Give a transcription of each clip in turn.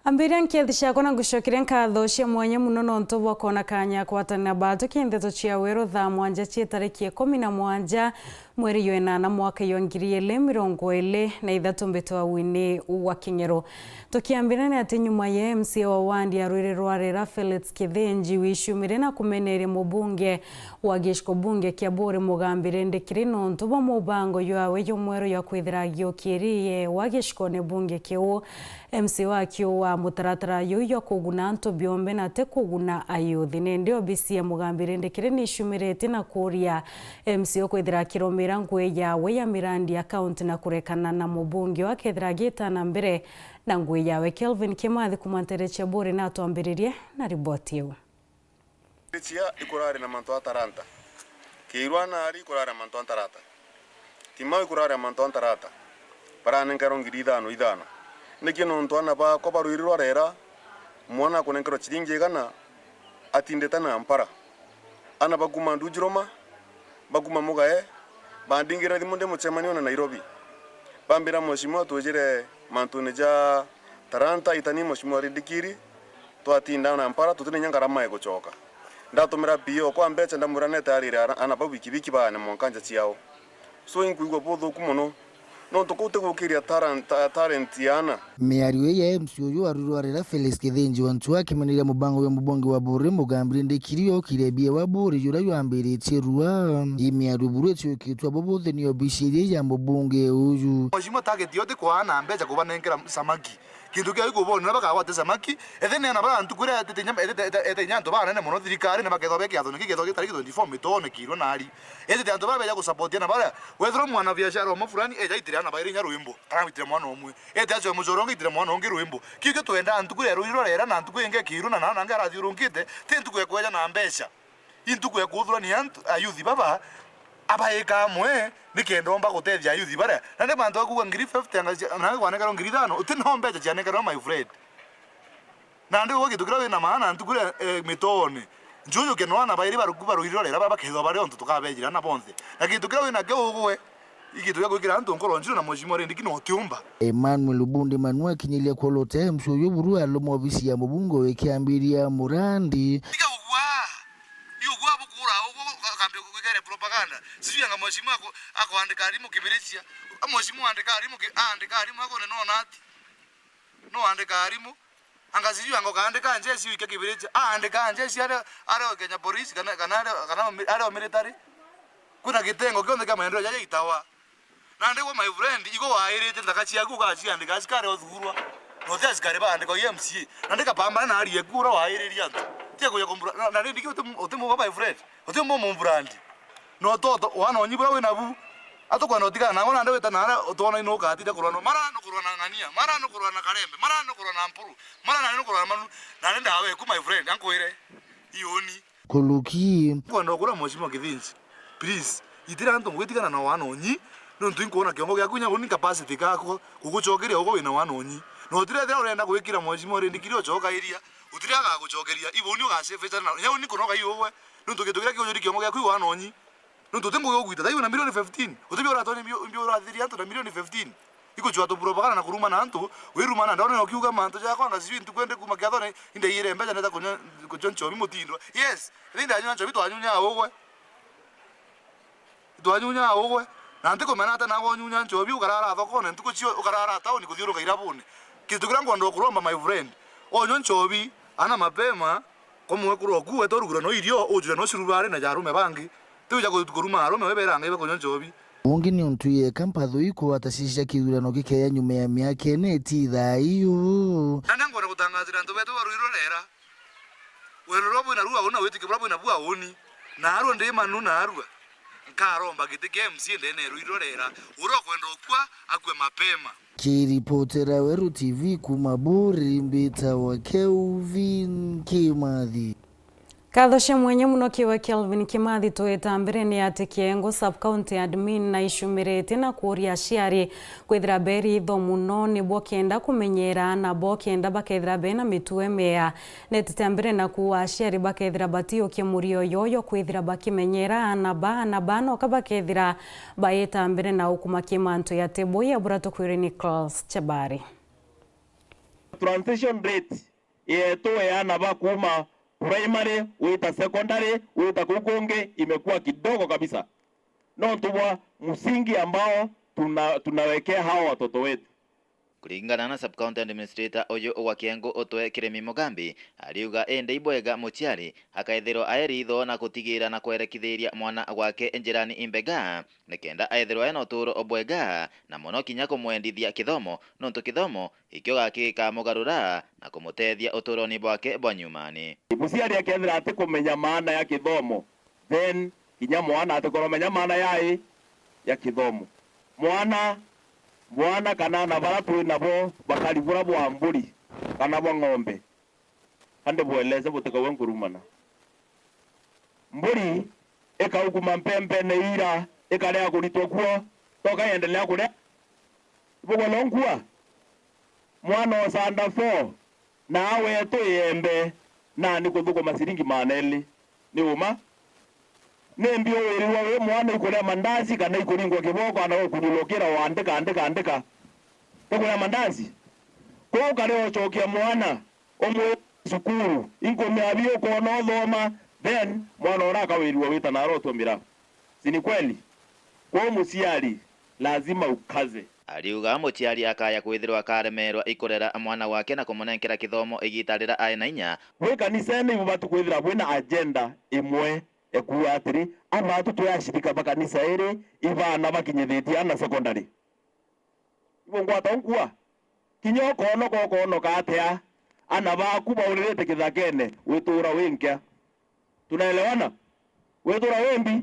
Ambiria nkethisha kona gushokire nkatho cia mwanya muno nonto bwakona kanya kwatanira batu kinteto cia Weru Thaa mwanja cia tariki 17 mweri wenana mwaka 2023 mbeto wa WINNIE wa King'ero. Tukiambirana ati nyuma ya MCA wa wandi ya Rwirerwarera Felix Kithenji wishumire na kumenere mubunge wa gishko bunge kia bore mugambire ndekire nonto bo mubango yawe yomwero ya kwithiragio kiriye wa gishko ne bunge kio MCA wa kio wa mutaratara yoyo kuguna nto biombe na te kuguna ayuthi ndio BC ya mugambire ndekire nishumirete na kuria MCA kwithira kiromera ngwe yawe ya mirandi account na kurekana na mubunge wa kethira gita na mbere na ngwe yawe Kelvin Kimathi kumantereche bore na tuambiririe na riboti yo. Tia ikurare na manto ataranta. Kirwana ari ikurare manto antarata. Timau ikurare manto antarata. Para nenkarongiri idano. Nekino ntwana ba ko baruirwarera mwana kunenkero chiringe gana atindetana ampara. Ana baguma ndujiroma baguma mugae bandingira dimunde muchemani na Nairobi. Bambira moshimo tojere mantuneja taranta itani moshimo ridikiri to atinda na ampara tutine nyangarama ego choka. Ndatumira bio kwa mbecha ndamurane tari ana babiki bana monkanja chiao. So inkuigwa bodho kumono no tokote gukiria talent yana miario ya MCA wa Rwirerwarera Felix Kithenji wantu akimenera mubango wa mubonge wa bore mugambire ndekirio kirebie wa bore yura yambere tirwa imiario buretse kitwa bobothe ni obishirie ya mubonge uju mashimo target yote kwa ana mbecha kubanenkera samaki kintu kya ikubona bakawate samaki ethene na bantu kure etenyanto bana ne mono thirikari na baketho beke athoni kiketho tariki 24 mitone kiro nari ethete antu babeja kusupportia na bara wethro mwana biashara omo fulani ejaitira na bairi nya ruimbo kamitire mwana omwe etacho muzorongo itire mwana ongi ruimbo kike twenda antu kure Rwirerwarera na antu kwenge kiro na nanga rathiurungite tentu kwekweja na mbecha intu kwekuthura ni antu ayuthi baba abaeka mwe nikendomba gutethia ayuthi bare na ne bantu akuwa ngiri 50 na kwaneka ngiri 5 utino mbecha cianeka my friend na ndio gitukira wina maana antu kure mitone njuju kenwana bairi barukuba Rwirerwarera baba ketho bare ontu tukabejira na bonse na gitukira wina geugwe igituya gwikira antu nkoro njiro na moshimo rendi kino tiumba Emmanuel Bunde Manuel kinyilia kwolote mshoyo buru alomo ofisi ya mubungo wekiambiria murandi propaganda sivya nga moshimo ako andika alimu kibirichia moshimo andika alimu ako ne nonati no andika alimu anga sivya ngo kaandika nje siwike kibirichia andika nje si ale Kenya police kana military kuna kitengo kionde kama ndio yaje itawa na ndio my friend iko wairete ndakachi yako kachi andika askari othurwa no te askari ba andika MCA andika pamba na ali ekura waireria tie ko yakombura na ndiki otemo my friend otemo mumbrandi no toto wana onyibura wena bu atokwa no tika na ngona ndewe tanara otona ino ka atida kurano mara no kurana ngania mara no kurana karembe mara no kurana mpuru mara no kurana manu na nenda awe ku my friend ankoire ioni koluki kwando kura moshimo Kithenji please itira antu mwitikana na wana onyi no ntuinkuona kiongo gya kunya uni capacity kako kuguchokeria ugo wina wana onyi no utira thira urenda gwikira moshimo rendikirio choka iria utira ga guchokeria iboni ugaseve tana nya uni kunoga iwe no tugetukira kionyo kiongo gya ku wana onyi no tembo yo gwita dai na milioni 15 utibyo ratoni mbyo rathiri antu na milioni 15 iko jwa to propaganda na kuruma na antu weruma na ndona no kiuga mantu ja kwanga sivi ntukwende kumakiathone inde ire mbeja neta kujoncho bimutindo yes linda anyu ncho bitu anyunya ogwe twanyunya ogwe na ntiko menata na wonyunya ncho bi ukarara thoko na ntuko chio ukarara tauni kuthiuruka irabune kitu kirango ndo kuromba my friend onyo nchobi ana mapema komwe kuroku etorugura no irio ujura no shirubare na jarume bangi tuja kuruma arome weberanga ibe konyo nchobi ungi ni untuye kampatho iko atashisha kidurano gikeya nyuma ya miaka ene Thaa iyo nango na kutangazira nto beto Rwirerwarera werobo na ruwa ona wetike brabo na bua oni na aro ndi manu na arwa nkaromba gitike MCA ndene Rwirerwarera urokwenda okwa akwe mapema kiripotera Weru TV kumaburi mbita wa Kelvin Kimathi. Kathosha mwenye muno kiwa Kelvin Kimathi tuetambire ni ati kiengo sub-county admin na ishumirete na kuria shiari kwithira beri itho muno ni bo kenda kumenyera na bo kenda bakethira bena mitue mea netitambire na kuwa shiari bakethira batio kimurio yoyo kwithira bakimenyera na bano kabakethira bayetambire na ukuma kimanto ya tebo ya burato kwire Nicholas Chabari. transition rate yetu yana bakuma primary wita secondary wita kukonge imekuwa kidogo kabisa. No tuwa msingi ambao tunawekea hao watoto wetu. Kulingana na sub-county administrator oyo wa Kiengo Otwe Kiremi Mugambi aliuga ende ibwega muciari akaethirwo aeritho na kutigira na kwerekithiria mwana wake njirani imbega nikenda aethirwo ena uturo obwega na muno kinya kumwendithia kithomo nontu kithomo ikyo gakika mugarura na kumutethia uturoni bwake bwa nyumani. Muciari akethira ati kumenya maana ya kithomo then kinya mwana ati kumenya maana ya kithomo mwana kana na bara tu nabo bakalivura bwa mburi kana bwa ng'ombe ande bweleze buteka wenkurumana mburi ekauguma mpembe neira ekalea kulitokwo toka endelea kule bwo longwa mwana osanda 4 na awe to yembe na nikuthuko masiringi maneli ni uma nembio weriwa we mwana ikole mandazi kana ikuringwa kiboko ana kunyulokera waandika ikole mandazi ko kale ochokia mwana omwe sukuru ingome abio ko no thoma then mwana oraka weriwa wita na roto mira sini kweli kwa musiari lazima ukaze. Aliuga muciari akaya kwithirwa akaremerwa ikorera mwana wake na kumunenkera kithomo igitarira aina inya we kanisani ibatu kwithira bwena agenda imwe ekuwa atiri abatu tuyashirika bakanisa ere ibana bakinyethetia na secondary ibo ngwata ngwa kinyoko ono katea ana baku baurerete kithakene witura winkia tunaelewana witura wembi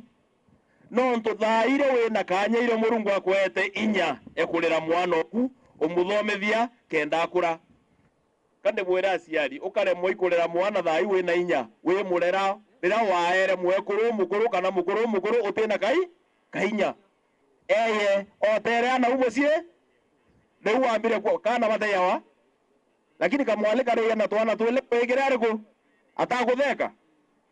no ntuthaire wina kanya ire murungu akwete inya ekurira mwana oku umuthomethia kenda akura kande bwera aciari ukaremwo ikurira mwana thai wina inya wi murera rira waere mukuru kana mukuru utina kainya eye otere ana ubocie ne uambire kwa kana bateyawa lakini kamwalika rei na twana tuele kwegera ariko atakutheka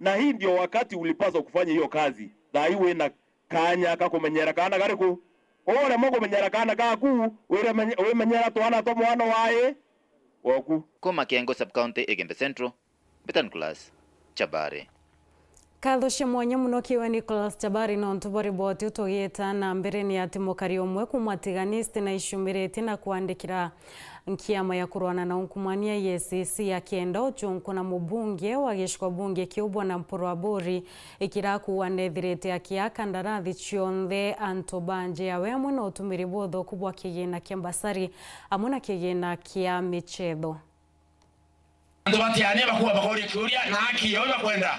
na hii ndio wakati ulipaswa kufanya hiyo kazi thai wina kanya kakumenyera kana gariku ore mo kumenyera kana gaku we menyera twana to mwana wae woku kuma Kiengo sub-county Igembe Central Bitan Class Chabare Kathushe mwanya muno kiwe Nicholas Chabari no ntubori boti utogeta na mbere ni ati mukari omwe kumatiganisti na ishumireti na kuandikira nkiama ya kurwana na unkumania yesisi ya kenda uchunku na mubunge wa gishwa bunge kiubwa na mpuru wa buri ikiraku wanethirete ya kiaka ndarathi chionthe antobanje ya wemwe na utumiri bodho kubwa kigina kiambasari amuna kigina kia michetho.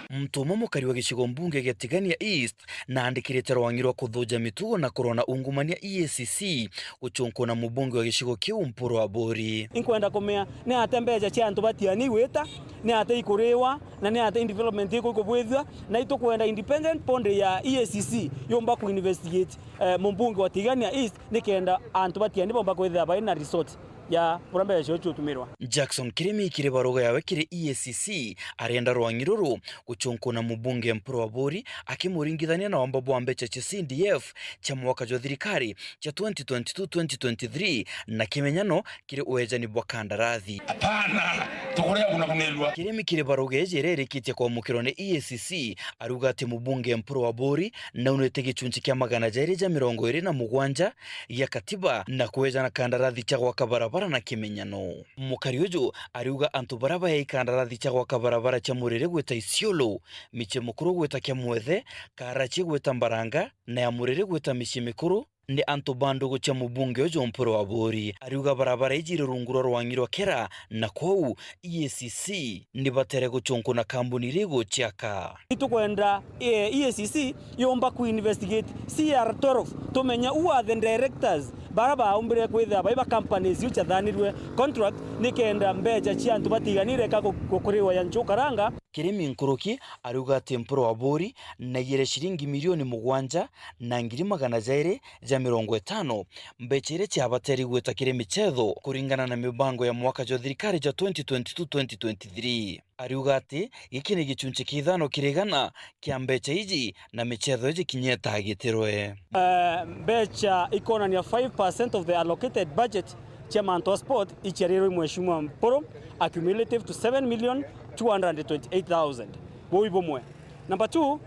Mtumo mukari wa gicigo mbunge gya Tigania East na andikirite rwangirwa kuthuja mitugo na korona ungumania EACC guchunko na mubunge wa gicigo kiu mpuro wa bori inkwenda kumea ne atembeja cha antu batiani weta ne ate ikuriwa na ne ate development iko kubwithwa na itokwenda independent ponde ya EACC yomba ku investigate mubunge wa Tigania East nikenda antu batiani bomba kwithwa ba na resort ya murambe shochu tumirwa. Jackson Kirimi kiribaroga yawe kire EACC arienda rwangiruru guchunko na mubunge mpuro wa bori akimuringithania na wambabu ambecha cha CDF cha mwaka jwa thirikari cha 2022-2023 na kimenyano kiri uejani bwa kandarathi. Hapana tukorea kuna kunelwa. Kirimi kiribaroga ejerere kitia kwa mukiro ne EACC aruga ati mubunge mpuro wa bori na unete gichunchi kia magana jairi ja mirongo iri na Mugwanja ya katiba na kuejana kandarathi cha gwaka barabara na kimenyano. Mukari uju ariuga antu baraba ya ikandarathi cha gwaka barabara cha murere gweta Isiolo miche mukuru gweta kia Mwethe Karachi gweta Mbaranga na ya murere gweta miche mikuru ni antu bandogo cha mubunge uju mpuro wa bori ariuga barabara ijiri runguro rwangirwa kera na kwau EACC ni batere guchunko na kambuni rigo chiaka itukwenda EACC yomba ku investigate CR12 tumenya who are the directors baraba umbire kwitha baiba companies yucha thanirwe contract nikenda mbeja chi antu batiganire ka gukuriwa ya nchukaranga. Kirimi Nkuruki ariuga ati mpuro wa bori na yere shiringi milioni Mugwanja na ngiri magana jairi ja 50 mbechere cha bateri gweta Kirimi chetho kuringana na mibango ya mwaka jwa thirikari ja 2022-2023. Ariuga ati giki ni gichunchi kithano kirigana kia mbecha iji na michetho iji kinyeta gitirwe. Mbecha iko na 5% of the allocated budget cha manto sport icherero mheshimiwa Mporo accumulative to 7,228,000 boy bomwe. Number 2,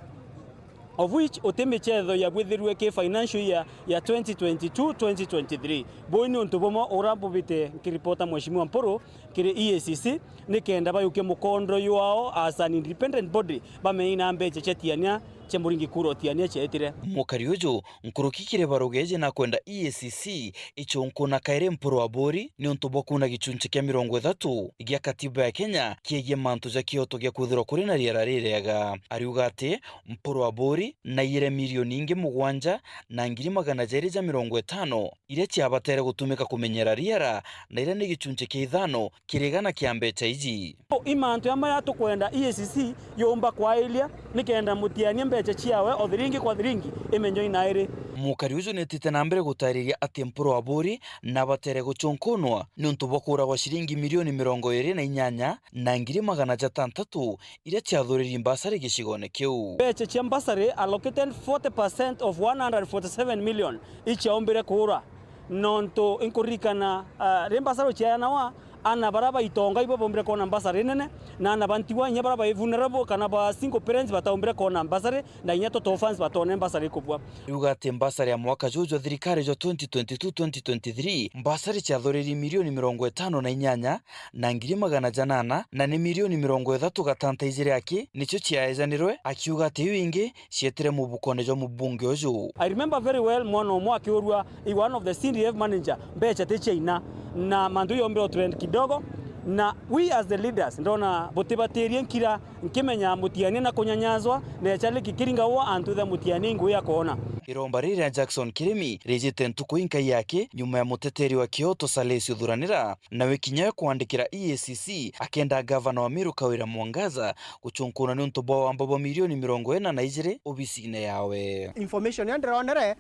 of which oteme chetho ya bwithirwe ke financial year ya 2022-2023 boy ni ontobomo orambo bite kiripota mheshimiwa Mporo kire EACC nikenda bayuke mukondo yao as an independent body bameina mbeche chetiania chemuringi kuro tiania chetire mukariojo nkurukikire barogeje na kwenda EACC ichonko na kaire Mporo wa bori ni ontoboku na gichunche kya 30 gya katiba ya Kenya kiege manto ja kioto gya kuthiro kuri na riera rirega ariuga ati Mporo wa bori na ire milioni ingi Mugwanja na ngiri 250 ire chiabatere gutumika kumenyera riera na ire ni gichunche kya 5 kiregana kya mbecha iji imanto yamara tukwenda EACC yomba kwa ilia nikenda mutiania mbecha chiawe othiringi kwa thiringi imenyo inaire mukari ujo netite na mbere gutariria ati Mporo wa bori na batere guchonkonwa ni untubokura wa shilingi milioni 28 na ngiri 600 ire chiathuriri mbasari gicigone kiu mbecha chia mbasari allocated 40% of 147 million ichaombere kura nonto inkurikana rembasaro chianawa ana baraba itonga ibo bombere kona mbasare nene na ana bantiwa nya baraba vulnerable kana ba single parents bataombere kona mbasare na nya toto fans batone mbasare kubwa yugate mbasare ya mwaka jujo thirikari jo 2022-2023 mbasare cha thoreri milioni 58 na ngiri 800 na ni milioni 30 ijire yake nicho chiaezanirwe akiuga ati wingi cietire mubukone jo mubunge ojo. I remember very well mwana omwe akiorwa one of the CDF manager mbecha techeina na mandu yombero trend kidogo na we as the leaders ndona botibaterie nkira nkimenya mutiani na kunyanyazwa na chale kikiringa wa antutha mutiani nguya kona iromba rira Jackson Kirimi rejete ntuko inka yake nyuma ya muteteri wa Kyoto Salesio Thuranira na wekinya kuandikira EACC akenda governor wa Meru Kawira Mwangaza guchunkuna ni ntobo ambabo milioni 40 na ijire obisine yawe information yanderonere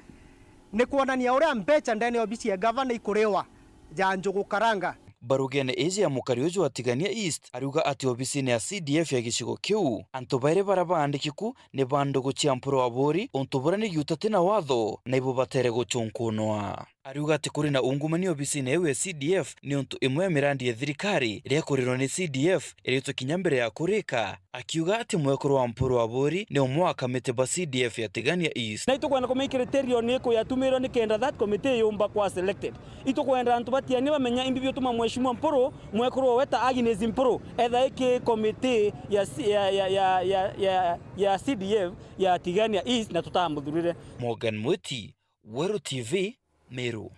ni kuonania uria mbecha ndani obisi ya governor ikurewa janjo gukaranga barugene eje ya mukariojo atigania East aruga ati obisine ya CDF ya gicigo kiu antobaire barabandikiku ne bando gucia Mporo wa bori ontoborane yutate na watho na ibo batere guchunkunwa aruga ati kuri na ungumani obisine ewe CDF ni onto imwe mirandi ya thirikari ria kurirwo ni CDF irito kinyambere ya kurika akiuga ati mwekoro wa Mporo wa bori ni omwaka miteba CDF ya tigania East na itukwenda kumikire terio niko yatumiro ni kenda that committee yomba kwa selected itukwenda antubatiani bamenya imbibyo tuma mheshimiwa Mporo mwekoro weta Agnes Mporo etha iki committee ya CDF ya tigania East na tutambuthurire Morgan Muti Weru TV Meru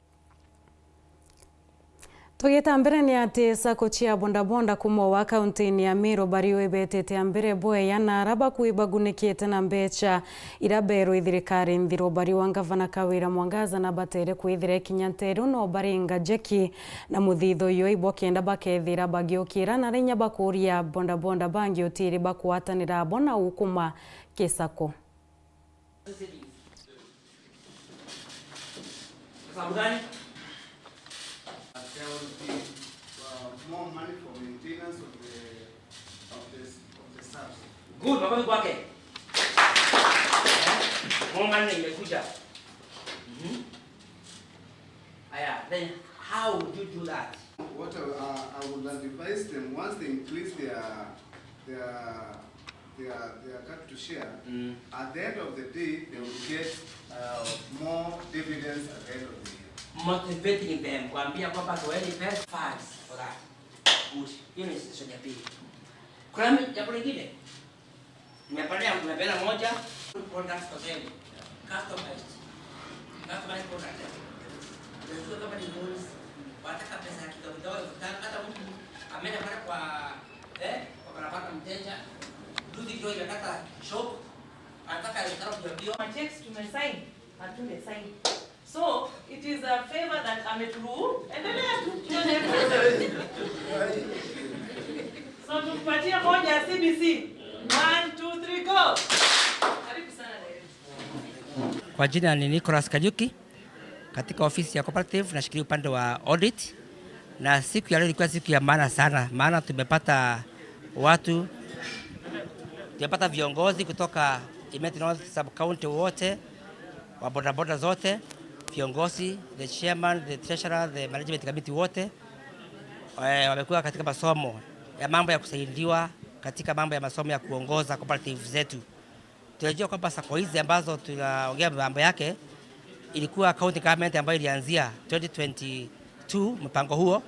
Tugita mbere ni ati sako chia bonda kumo wa kaunti ya Meru bariwe betete mbere boe yana araba kuibagunikite na mbecha irabero ithirikari nthiro bari wa gavana Kawira Mwangaza na batere kuithire Nteto no baringa jeki na muthitho yo ibo kenda bakethira bagiokira na rinya bakuria bonda bangi otiri bakwatanira bona ukuma kisako Samudani there will be more money for maintenance of the subs. Good, makofi kwake. More money imekuja. Aya, then how would you do that? What I would advise them, once they increase their cut to share, at the end of the day they will get more dividends at the end of the year. Motivating them, kuambia kwamba toeni pesa funds for that. Good. Hiyo ni session ya pili. Kuna jambo lingine. Tumependa moja products for them. Customized product. Ndio kama ni rules, wataka pesa kidogo hata mtu ameenda pale kwa kwa barabara mteja. Duty ndio inataka shop. Anataka restaurant ndio. My checks to my sign and to the sign. So it is a favor that I'm a true and then so tupatia moja CBC 1 2 3 go. Karibu sana David. Kwa jina ni Nicholas Kanyuki katika ofisi ya cooperative nashikilia upande wa audit, na siku ya leo ilikuwa siku ya maana sana, maana tumepata viongozi kutoka Imeti North sub county wote wa bodaboda zote, viongozi, the chairman, the treasurer, the management committee wote wamekuwa katika masomo ya mambo ya kusaidiwa katika mambo ya masomo ya kuongoza cooperative zetu. Tunajua kwamba sako hizi ambazo tunaongea mambo yake ilikuwa county government ambayo ilianzia 2022 mpango huo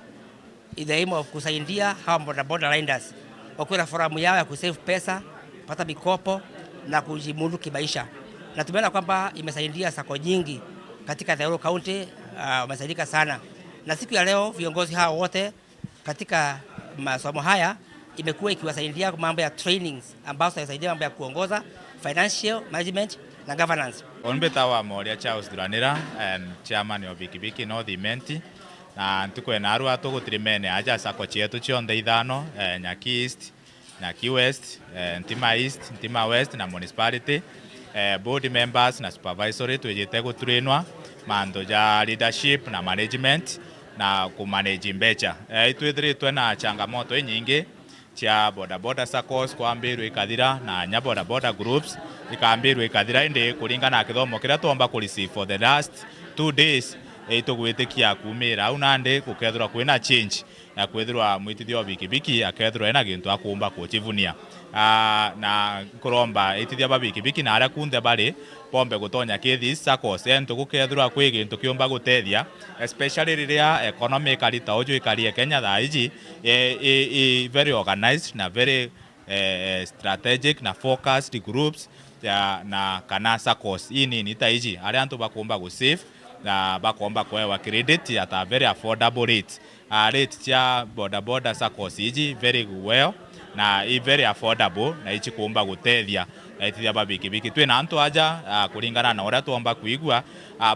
in the aim of kusaidia hawa bodaboda riders wakuwe na foramu yao ya kusave pesa, kupata mikopo na kujimudu kimaisha. Na tumeona kwamba imesaidia sako nyingi katika the whole county, wamesaidika sana. Na siku ya leo viongozi hao wote katika masomo haya imekuwa ikiwasaidia mambo ya trainings ambazo zinasaidia mambo ya kuongoza, financial management na governance. Onbetawa moria Charles Duranira and chairman of Bikibiki North Imenti na tukwena aru atugutirimene aja sako chietu chionde ithano Nyaki East, Nyaki West, Ntima East, Ntima West na municipality board members na supervisory tujite gutrainwa mando ja leadership na management na kumanage mbecha. Itwithiritwe na changamoto nyingi cha bodaboda SACCOs kwambirwe ikathira na nya bodaboda groups ikambirwe ikathira indi kuringana na kithomo kiria tuomba kureceive for the last 2 days itugwitikia kumira au nande gukethirwa kwina change ya kwethirwa mwitithio bikibiki akethirwa ena gintu akumba kuchivunia na kuromba itithia babikibiki na aria kunthe bari pombe gutonya kithi SACCOs ento gukethirwa kwi gintu kiumba gutethia especially riria economically ta uju ikarie Kenya thaiji very organized na very strategic na focused groups na kana SACCOs ini taiji aria antu bakumba gu save na bakomba kwewa credit at a very affordable rate. Rate cha bodaboda SACCOs iji very well na very affordable na ichi kuomba gutethia na itithia babikibiki twina antu aja kuringana na uria tuomba kuigua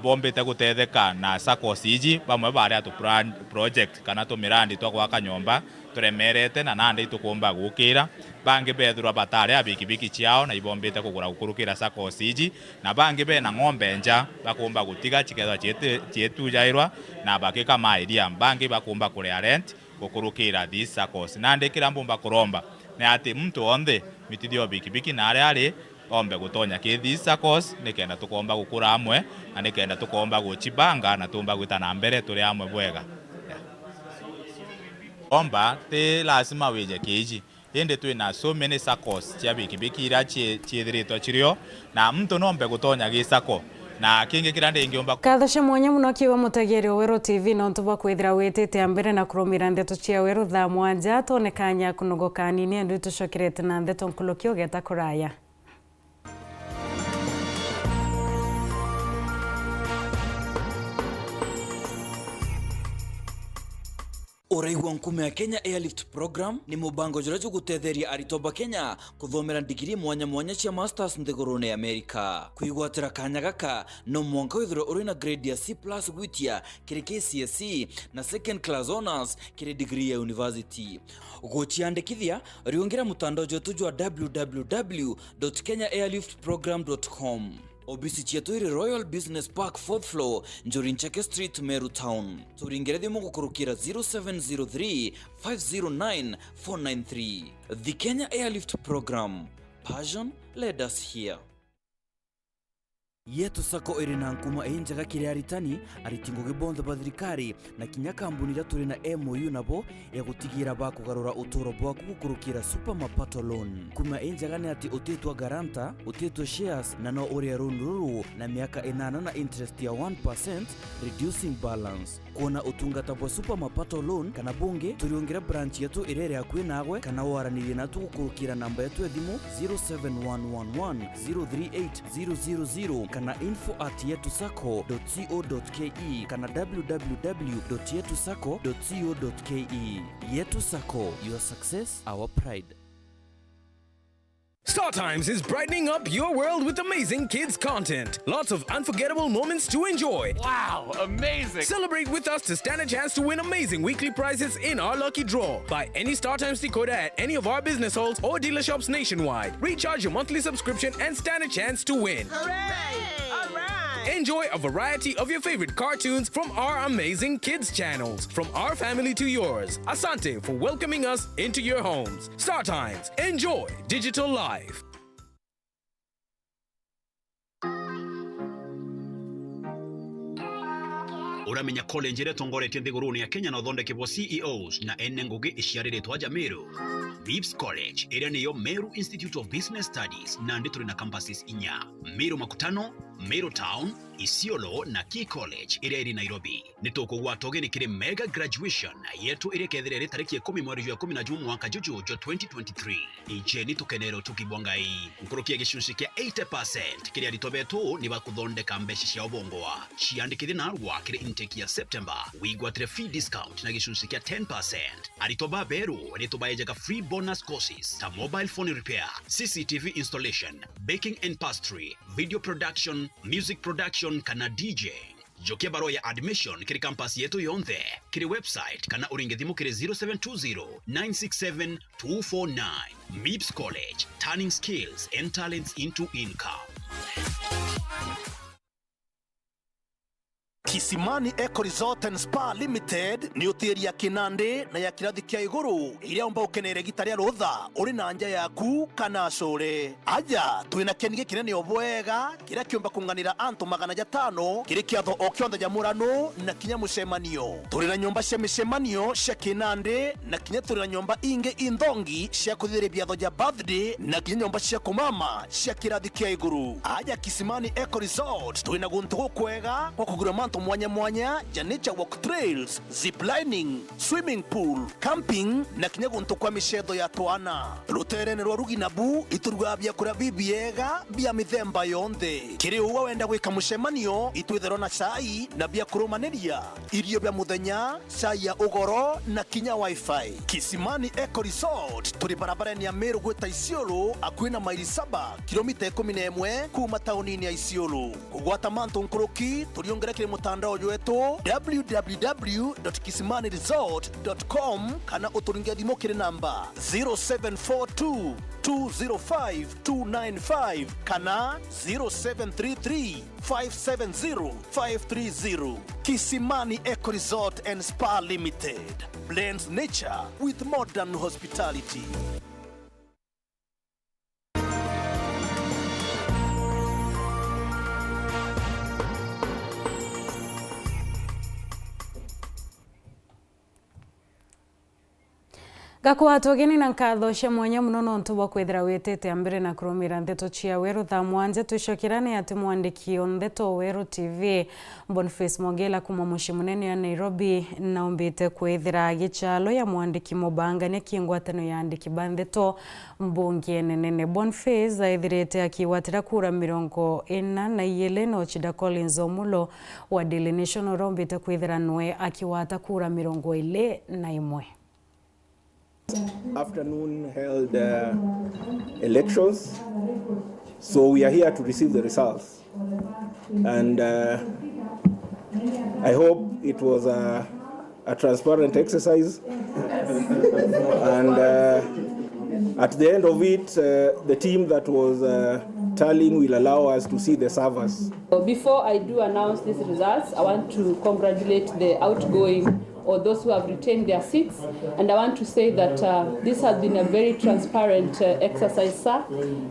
bombete gutetheka na SACCOs iji bamwe bari atu project kana tumirandi twa gwaka nyomba turemerete na nande itukumba gukira bangi bethurwa batare abikibiki chiao na ibombete kugura gukurukira SACCOs iji na bangi be na ng'ombe nja bakumba gutiga chikethwa chietu jairwa na bakika mairia bangi bakumba kurea rent gukurukira these SACCOs nande kirambumba kuromba na ati mtu onde mitithio bikibiki na ari ombe gutonya kithi SACCOs nikenda tukomba gukura amwe na nikenda tukomba guchibanga na tumba gwita na mbere turi amwe bwega omba te lazima weje keji ende twina so many SACCOs chia bikibiki ira chiethiritwa chirio na mtu nombe gutonya gi SACCO na kingi kirande ingiomba kathashe mwanya muno kiwa mutegeri Weru TV no ntuba kwithira witite ambere na kurumira Nteto chia Weru Thaa mwanja tonekanya kunogoka nini andu tushokirete na Nteto nkulukio geta kuraya. Uraigwa nkume ya Kenya Airlift Program ni mubango jurajo gutetheria aritoba Kenya kuthomera digiri mwanya mwanya cia masters nthigurune ya Amerika. Kuigwatira kanya gaka no mwanka withiro uri na grade ya C+ gwitia kiri KCSE na second class honors kiri degree ya university. Ugochiandikithia riungira mutandao jotu jwa www.kenyaairliftprogram.com. Obisi chietu iri Royal Business Park 4th floor Njuri Ncheke Street, Meru Town. Turingere thimu gukurukira 0703 509 493. The Kenya Airlift Program. Passion led us here. Yetu SACCO iri na nkuma enjaga kiri aritani aritingo gibonzo bathirikari na kinya kambuni ria turi na MOU nabo ya gutigira ba kugarura uturo bwa gukurukira super mapato loan. Kuma enjaga ni ati utetwa garanta, utetwa shares na no uri ruru na miaka 8 na interest ya 1% reducing balance. Kuona utungata bwa super mapato loan kana bunge turiongera branch yetu irere akwe nagwe kana waranire na tugukurukira namba yetu ya thimu 07111038000 kana info@yetusacco.co.ke kana www.yetusacco.co.ke. Yetu SACCO, your success, our pride. StarTimes is brightening up your world with amazing kids content. Lots of unforgettable moments to enjoy. Wow, amazing! Celebrate with us to stand a chance to win amazing weekly prizes in our lucky draw. Buy any StarTimes decoder at any of our business halls or dealer shops nationwide. Recharge your monthly subscription and stand a chance to win. Hooray! All right! Enjoy a variety of your favorite cartoons from our amazing kids channels. From our family to yours. Asante for welcoming us into your homes. StarTimes. Enjoy digital life. uramenya college ile tongoretie nthiguruni ya Kenya na thondekebwo CEOs na ene ngugi iciariritwa nja Meru. MIPS College area niyo Meru Institute of Business Studies na ndi turi na campuses inya: Meru Makutano, Meru Town, Isiolo na Key College area iri Nairobi. Nitokugwa togeni kiri mega graduation yetu iri kethirere tariki 10 mweri wa 11 mwaka juju 2023. Ijeni tukenero tukibwangai nkurukia gicunci kia 80% kiri aritobetu ni bakuthondeka mbeca cia obongoa ciandikithie na rwa kiri intake ya September wigwatire free discount na gicunci kia 10%. Aritoba beru nitubayejaga free bonus courses ta mobile phone repair, CCTV installation, baking and pastry, video production, music production kana DJ. Jokia baro ya admission kiri campus yetu yonthe kiri website kana uringithimu kiri 0720 967 249. MIPS College, turning skills and talents into income. Kisimani Eco Resort and Spa Limited ni hoteli ya kinande na ya kirathi kia iguru iria umba ukenere gitaria rutha uri na nja yaku kana core. Aja twina kenige kinene obwega kira kiumba kunganira antu 500 kiri kiatho o kionthe jamurano na kinya mucemanio. Turi na nyumba cia micemanio cia kinande na kinya turi na nyumba inge indongi cia kuthire biatho ja birthday na kinya nyumba cia kumama cia kirathi kia iguru. Aja Kisimani Eco Resort twina guntu gukwega kwa kugura mantu mwanya ja nature walk trails, ziplining, swimming pool, camping na kinya guntu kwa michetho ya twana. Ruterene rwa ruginabu ituruga bia kura bibiega bia mithemba yonthe. Kiri uwa wenda gwika mucemanio itwithero na chai na bia kurumaniria irio bia muthenya, chai ya ugoro na kinya wifi. Kisimani Eco Resort turi barabarani ya Meru gwita Isiolo akwina maili 7 kilomita 11 kuma taunini ya Isiolo. Kugwata mantu nkuruki turiongera kiri mutandao wetu www.kisimaniresort.com kana uturingia thimo kiri namba 0742 205 295 kana 0733 570 530. Kisimani Eco Resort and Spa Limited blends nature with modern hospitality. Gakuwa togeni na nkatho cia mwanya muno nontu bwa kwithira witete ambere na kurumira Nteto cia Weru Thaa mwanje tucokirane ati mwandiki o Nteto Weru TV Boniface Mogela kuma muci munene ya Nairobi na umbite kwithira gichalo ya mwandiki mubangania kingwatano ya andiki Nteto mbunge nenene. Boniface aithirite akiwatira kura 40 na yele no Chida Collins Omulo wa Daily Nation rombite kwithira nwe akiwata kura 21. Afternoon held elections, so we are here to receive the results, and I hope it was a transparent exercise, and at the end of it, the team that was tallying will allow us to see the servers. Before I do announce these results, I want to congratulate the outgoing or those who have retained their seats, and I want to say that this has been a very transparent exercise, sir,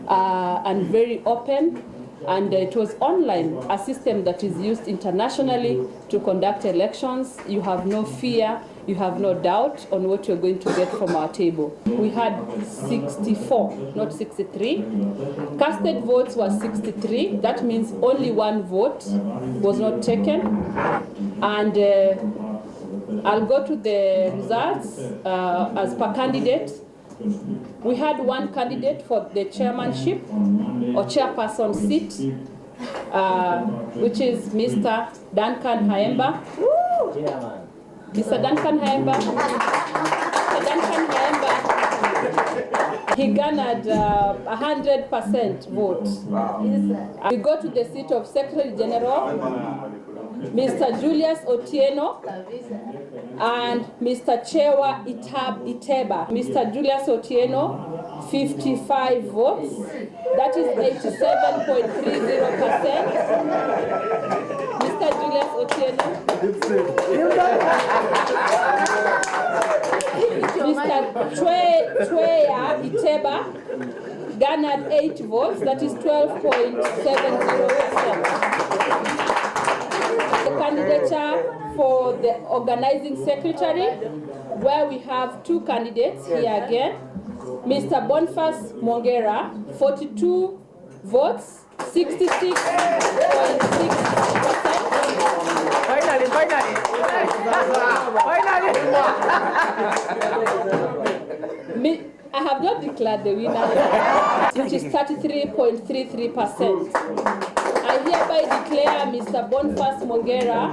and very open, and it was online, a system that is used internationally to conduct elections. You have no fear, you have no doubt on what you're going to get from our table. We had 64, not 63. Casted votes were 63. That means only one vote was not taken. And I'll go to the results as per candidate. We had one candidate for the chairmanship or chairperson seat, which is Mr. Duncan Haemba. Mr. Duncan Haemba. Mr. Duncan Haemba. He garnered 100% vote. We go to the seat of Secretary General, Mr. Julius Otieno and Mr. Chewa Iteba. Mr. Julius Otieno, 55 votes. That is 87.30%. Mr. Julius Otieno. Mr. Chewa Iteba garnered 8 votes. That is 12.70%. candidature for the organizing secretary, where we have 2 candidates here again. Mr. Boniface Mongera, 42 votes, 66.6%. Finally. I have not declared the winner, which is 33.33%. I hereby declare Mr. Boniface Mongera,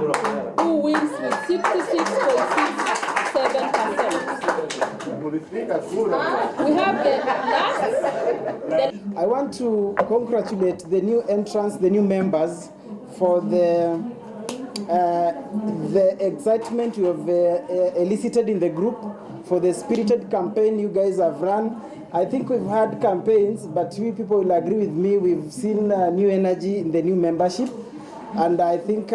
who wins with 66.67%. We have the last. I want to congratulate the new entrants, the new members, for the excitement you have elicited in the group, for the spirited campaign you guys have run. I think we've had campaigns, but you people will agree with me, we've seen new energy in the new membership. And I think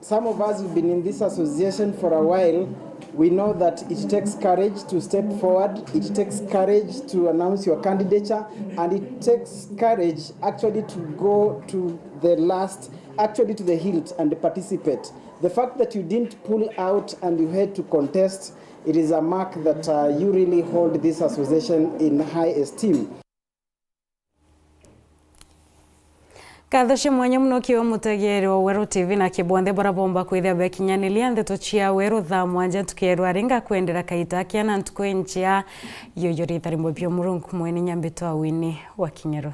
some of us who've been in this association for a while, we know that it takes courage to step forward, it takes courage to announce your candidature, and it takes courage actually to go to the last, actually to the hilt and participate. The fact that you didn't pull out and you had to contest, it is a mark that you really hold this association in high esteem. Kathoshe mwanya muno kiwa mutegeri wa Weru TV na kibwande barabomba kwithia bekinyanilia Nteto chia Weru Thaa mwanja tukierwa ringa kwendera kaitakia na ntukwenchia yoyori tharimbo bio murungu mwene nyambito wa WINNIE wa Kinyero.